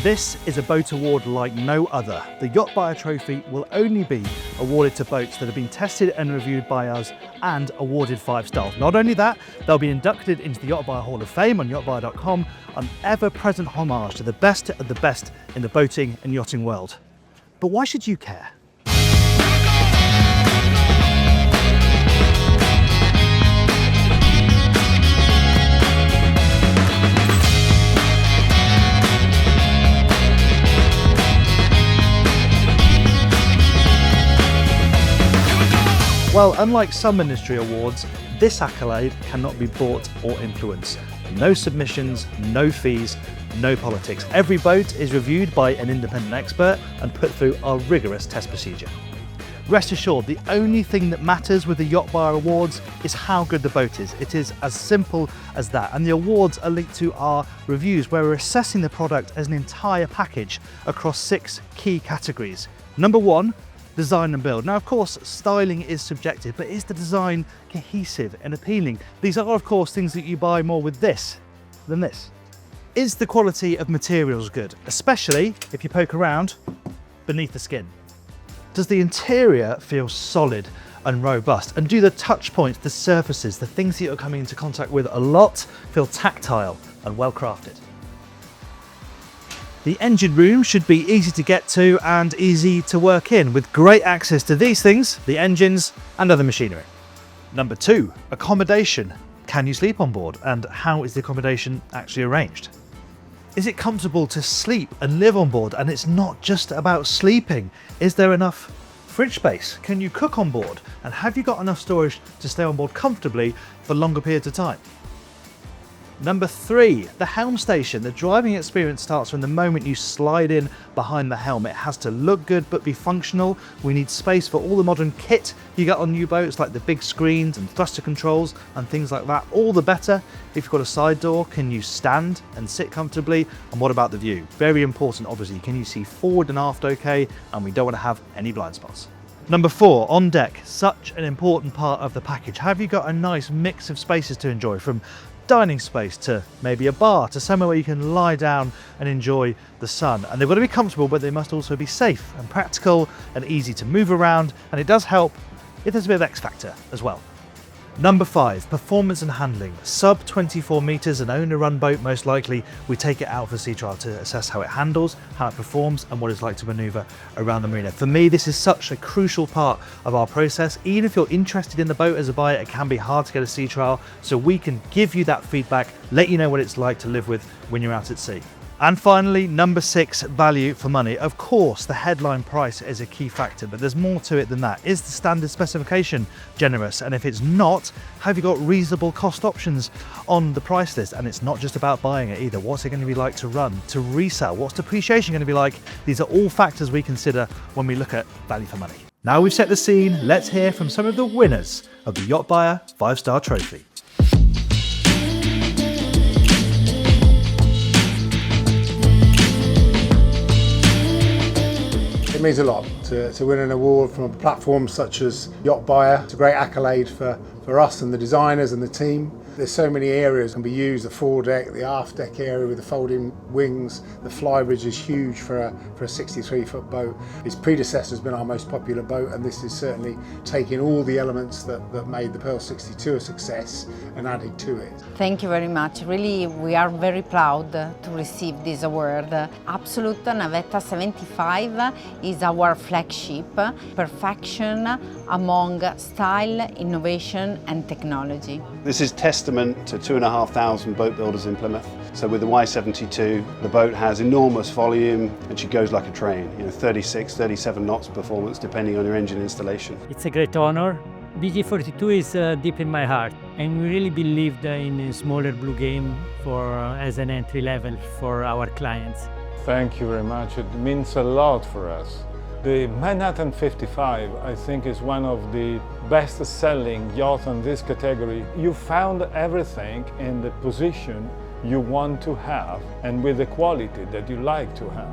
This is a boat award like no other. The YachtBuyer Trophy will only be awarded to boats that have been tested and reviewed by us and awarded 5 stars. Not only that, they'll be inducted into the YachtBuyer Hall of Fame on yachtbuyer.com, an ever-present homage to the best of the best in the boating and yachting world. But why should you care? Well, unlike some industry awards, this accolade cannot be bought or influenced. No submissions, no fees, no politics. Every boat is reviewed by an independent expert and put through a rigorous test procedure. Rest assured, the only thing that matters with the YachtBuyer Awards is how good the boat is. It is as simple as that. And the awards are linked to our reviews, where we're assessing the product as an entire package across 6 key categories. Number 1, design and build. Now, of course, styling is subjective, but is the design cohesive and appealing? These are, of course, things that you buy more with this than this. Is the quality of materials good, especially if you poke around beneath the skin? Does the interior feel solid and robust? And do the touch points, the surfaces, the things that you're coming into contact with a lot feel tactile and well crafted? The engine room should be easy to get to and easy to work in, with great access to these things, the engines and other machinery. Number 2, accommodation. Can you sleep on board, and how is the accommodation actually arranged? Is it comfortable to sleep and live on board, and it's not just about sleeping? Is there enough fridge space? Can you cook on board, and have you got enough storage to stay on board comfortably for longer periods of time? Number 3, the Helm Station. The driving experience starts from the moment you slide in behind the helm. It has to look good but be functional. We need space for all the modern kit you get on new boats, like the big screens and thruster controls and things like that. All the better. If you've got a side door, can you stand and sit comfortably? And what about the view? Very important, obviously. Can you see forward and aft okay? And we don't want to have any blind spots. Number 4, on deck. Such an important part of the package. Have you got a nice mix of spaces to enjoy, from dining space to maybe a bar to somewhere where you can lie down and enjoy the sun? And they've got to be comfortable, but they must also be safe and practical and easy to move around, and it does help if there's a bit of X factor as well. Number 5, performance and handling. Sub 24 meters, an owner-run boat most likely. We take it out for sea trial to assess how it handles, how it performs, and what it's like to maneuver around the marina. For me, this is such a crucial part of our process. Even if you're interested in the boat as a buyer, it can be hard to get a sea trial, so we can give you that feedback, let you know what it's like to live with when you're out at sea. And finally, number 6, value for money. Of course, the headline price is a key factor, but there's more to it than that. Is the standard specification generous? And if it's not, have you got reasonable cost options on the price list? And it's not just about buying it either. What's it going to be like to run, to resell? What's depreciation going to be like? These are all factors we consider when we look at value for money. Now we've set the scene, let's hear from some of the winners of the YachtBuyer 5-Star Trophy. It means a lot to win an award from a platform such as YachtBuyer. It's a great accolade for us and the designers and the team. There's so many areas that can be used: the foredeck, the aft deck area with the folding wings. The flybridge is huge for a 63-foot boat. Its predecessor has been our most popular boat, and this is certainly taking all the elements that made the Pearl 62 a success and added to it. Thank you very much. Really, we are very proud to receive this award. Absolute Navetta 75 is our flagship. Perfection among style, innovation and technology. This is testament to 2,500 boat builders in Plymouth. So with the Y72, the boat has enormous volume and she goes like a train, 36, 37 knots performance depending on your engine installation. It's a great honor. BG42 is deep in my heart, and we really believed in a smaller blue game as an entry level for our clients. Thank you very much. It means a lot for us. The Manhattan 55, I think, is one of the best-selling yachts in this category. You found everything in the position you want to have and with the quality that you like to have.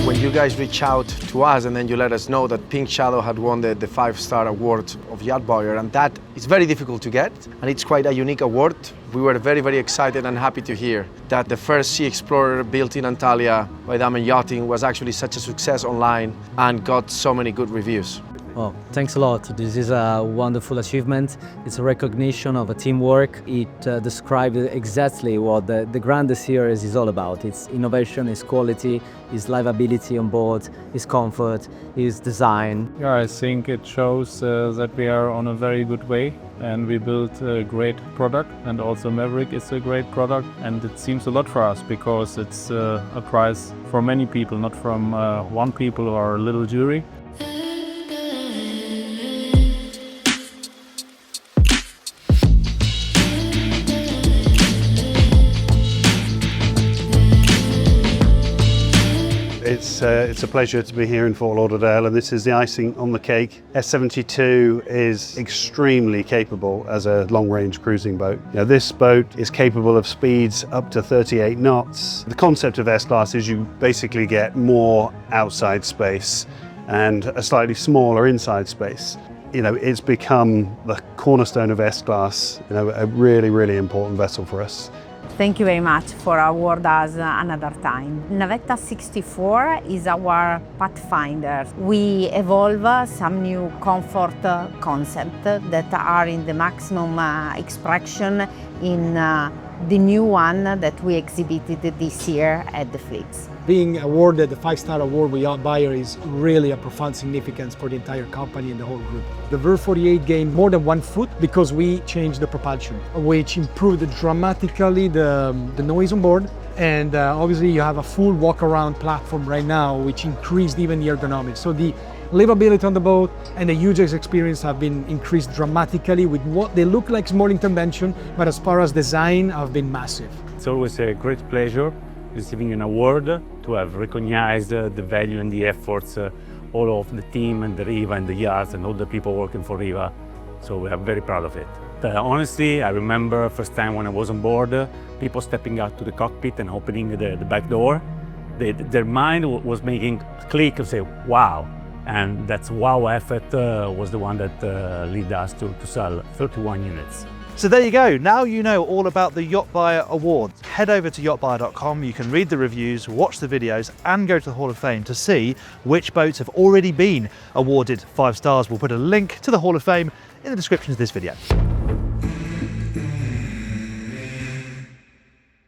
When you guys reached out to us and then you let us know that Pink Shadow had won the 5-star award of YachtBuyer, and that is very difficult to get, and it's quite a unique award. We were very, very excited and happy to hear that the first Sea Explorer built in Antalya by Damen Yachting was actually such a success online and got so many good reviews. Oh, thanks a lot. This is a wonderful achievement. It's a recognition of a teamwork. It describes exactly what the Grande series is all about. It's innovation, it's quality, it's livability on board, it's comfort, it's design. Yeah, I think it shows that we are on a very good way and we built a great product, and also Maverick is a great product, and it seems a lot for us because it's a prize for many people, not from one people or a little jury. It's a pleasure to be here in Fort Lauderdale, and this is the icing on the cake. S72 is extremely capable as a long-range cruising boat. You know, this boat is capable of speeds up to 38 knots. The concept of S-Class is you basically get more outside space and a slightly smaller inside space. You know, it's become the cornerstone of S-Class, you know, a really, really important vessel for us. Thank you very much for award us another time. Navetta 64 is our pathfinder. We evolve some new comfort concepts that are in the maximum expression in the new one that we exhibited this year at the Fleets. Being awarded the 5-star award with YachtBuyer is really a profound significance for the entire company and the whole group. The Verve 48 gained more than 1 foot because we changed the propulsion, which improved dramatically the noise on board. And obviously you have a full walk-around platform right now, which increased even the ergonomics. So the livability on the boat and the user experience have been increased dramatically with what they look like small intervention, but as far as design have been massive. It's always a great pleasure receiving an award, to have recognized the value and the efforts all of the team and the Riva and the yachts and all the people working for Riva. So we are very proud of it. Honestly, I remember first time when I was on board, people stepping out to the cockpit and opening the back door. Their mind was making a click and say, wow. And that wow effort was the one that led us to sell 31 units. So there you go, now you know all about the YachtBuyer Awards. Head over to yachtbuyer.com, you can read the reviews, watch the videos and go to the Hall of Fame to see which boats have already been awarded 5 stars. We'll put a link to the Hall of Fame in the description of this video.